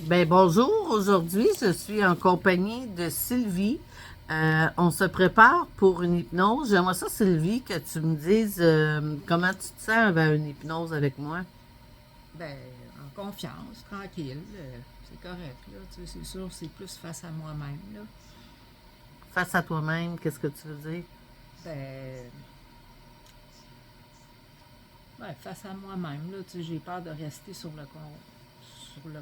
Ben bonjour, aujourd'hui je suis en compagnie de Sylvie. On se prépare pour une hypnose. J'aimerais ça, Sylvie, que tu me dises comment tu te sens avant une hypnose avec moi. Ben, en confiance, tranquille, c'est correct, là. Tu sais, c'est sûr, c'est plus face à moi-même, là. Face à toi-même, qu'est-ce que tu veux dire? Ben, ouais, face à moi-même, là, tu sais, j'ai peur de rester sur le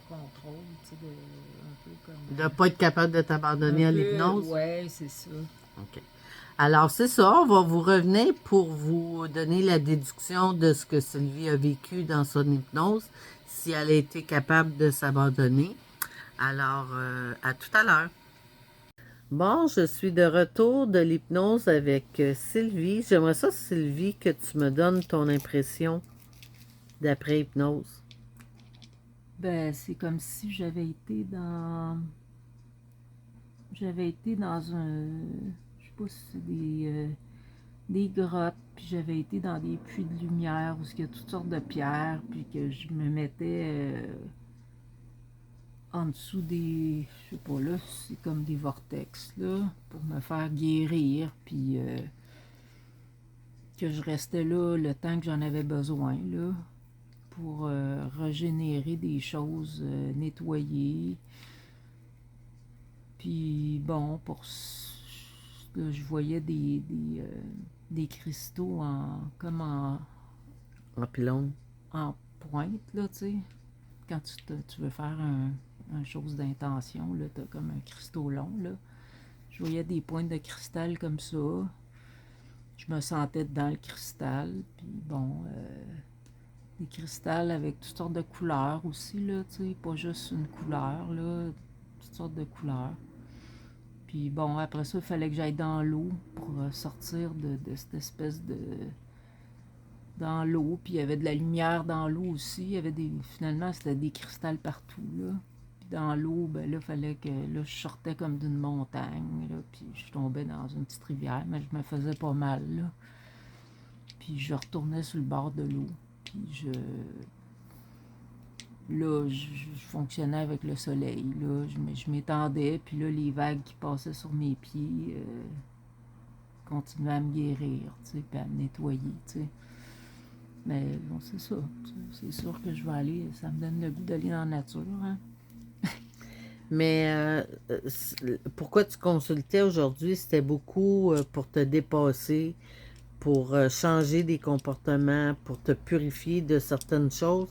contrôle, tu sais, un peu comme... De ne pas être capable de un t'abandonner à peu, l'hypnose? ouais, c'est ça. OK. Alors, c'est ça, on va vous revenir pour vous donner la déduction de ce que Sylvie a vécu dans son hypnose, si elle a été capable de s'abandonner. Alors, à tout à l'heure. Bon, je suis de retour de l'hypnose avec Sylvie. J'aimerais ça, Sylvie, que tu me donnes ton impression d'après hypnose. Ben, c'est comme si j'avais été dans je sais pas si c'est des grottes, puis j'avais été dans des puits de lumière où il y a toutes sortes de pierres, puis que je me mettais en dessous des, je sais pas là, c'est comme des vortex là, pour me faire guérir, puis que je restais là le temps que j'en avais besoin là, pour régénérer des choses, nettoyer. Puis bon, là, je voyais des cristaux comme En pylône. en pointe, là, tu sais. Quand tu veux faire un chose d'intention, là, t'as comme un cristaux long, là. Je voyais des pointes de cristal comme ça. Je me sentais dans le cristal. Puis bon, des cristals avec toutes sortes de couleurs aussi, là, tu sais. Pas juste une couleur, là. Toutes sortes de couleurs. Puis bon, après ça, il fallait que j'aille dans l'eau pour sortir de cette espèce de... dans l'eau. Puis il y avait de la lumière dans l'eau aussi. Il y avait des... Finalement, c'était des cristals partout, là. Puis dans l'eau, ben là, il fallait que... Là, je sortais comme d'une montagne, là. Puis je tombais dans une petite rivière, mais je me faisais pas mal, là. Puis je retournais sur le bord de l'eau. Puis là, je fonctionnais avec le soleil, là. Je m'étendais, puis là, les vagues qui passaient sur mes pieds... continuer à me guérir, tu sais, puis à me nettoyer, tu sais. Mais bon, c'est ça. C'est sûr que je vais aller, ça me donne le goût d'aller dans la nature, hein. Mais pourquoi tu consultais aujourd'hui? C'était beaucoup pour te dépasser, pour changer des comportements, pour te purifier de certaines choses.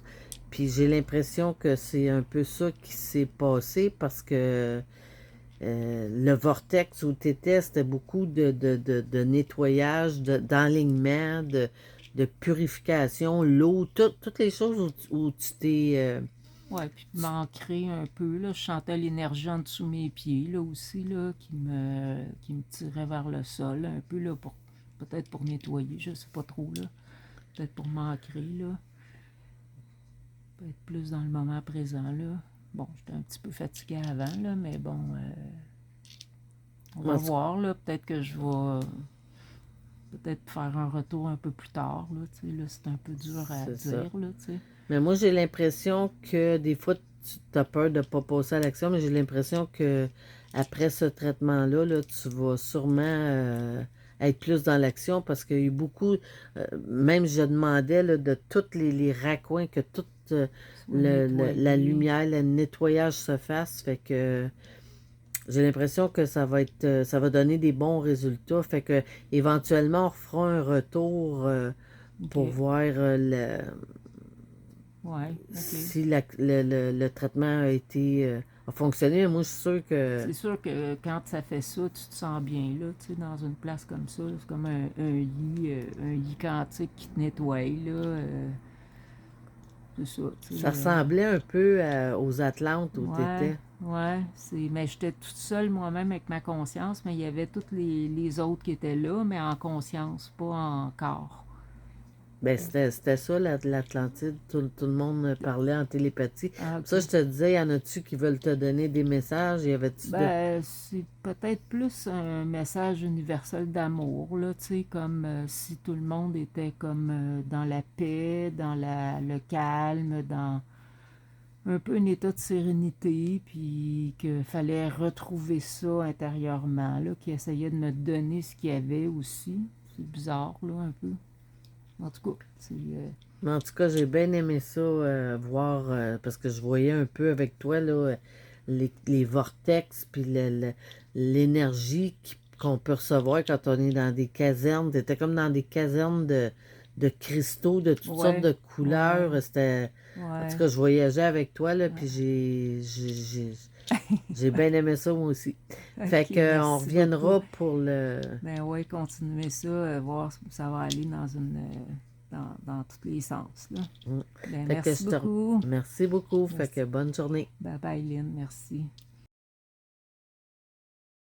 Puis j'ai l'impression que c'est un peu ça qui s'est passé parce que le vortex où tu étais, c'était beaucoup de nettoyage, d'enlignement, de purification, l'eau, toutes les choses où tu t'es... Ouais, puis m'ancrer un peu, là. Je sentais l'énergie en dessous de mes pieds, là, aussi, là, qui me tirait vers le sol, un peu, là, peut-être pour nettoyer, je sais pas trop, là. Peut-être pour m'ancrer, là. Peut-être plus dans le moment présent, là. Bon, j'étais un petit peu fatiguée avant, là, mais bon, on va voir, là. Peut-être que je vais peut-être faire un retour un peu plus tard, là, tu sais, là, c'est un peu dur à c'est ça. dire, là, tu sais. Mais moi, j'ai l'impression que des fois, tu as peur de ne pas passer à l'action, mais j'ai l'impression que après ce traitement-là, là, tu vas sûrement être plus dans l'action parce qu'il y a eu beaucoup, même je demandais là, de tous les raccoins, que toute Soit la nettoyer. lumière, le nettoyage se fasse. Fait que j'ai l'impression que ça va être, ça va donner des bons résultats. Fait que éventuellement, on refera un retour pour OK. voir Ouais, OK. si le traitement a été a fonctionné. Moi, je suis sûre que C'est sûr que quand ça fait ça, tu te sens bien, là, tu sais, dans une place comme ça. C'est comme un lit quantique qui te nettoie, là. C'est ça, tu sais. ça ressemblait un peu aux Atlantes où tu Ouais, étais. ouais. Mais j'étais toute seule moi-même avec ma conscience, mais il y avait toutes les autres qui étaient là, mais en conscience, pas en corps. Ben, c'était ça, l'Atlantide. Tout le monde parlait en télépathie. Ah, Ça, OK. je te disais, y en a-tu qui veulent te donner des messages? Y avait-tu de... Ben, c'est peut-être plus un message universel d'amour, là, tu sais, comme si tout le monde était comme dans la paix, le calme, un peu un état de sérénité, puis qu'il fallait retrouver ça intérieurement, là, qui essayait de me donner ce qu'il y avait aussi. C'est bizarre, là, un peu. En tout cas, c'est... Mais en tout cas, j'ai bien aimé ça, voir, parce que je voyais un peu avec toi, là, les vortex, puis l'énergie qu'on peut recevoir quand on est dans des casernes. C'était comme dans des casernes de cristaux de toutes sortes Ouais, de ouais, couleurs. C'était... En tout ouais, cas, je voyageais avec toi, là, puis ouais. j'ai bien aimé ça, moi aussi. Fait Ok, que on merci beaucoup. reviendra pour le... Ben ouais, continuer ça, voir où ça va aller dans dans tous les sens, là. Mm. Ben Fait que merci beaucoup. Merci beaucoup. Fait Merci. que bonne journée. Bye bye, Lynn, merci.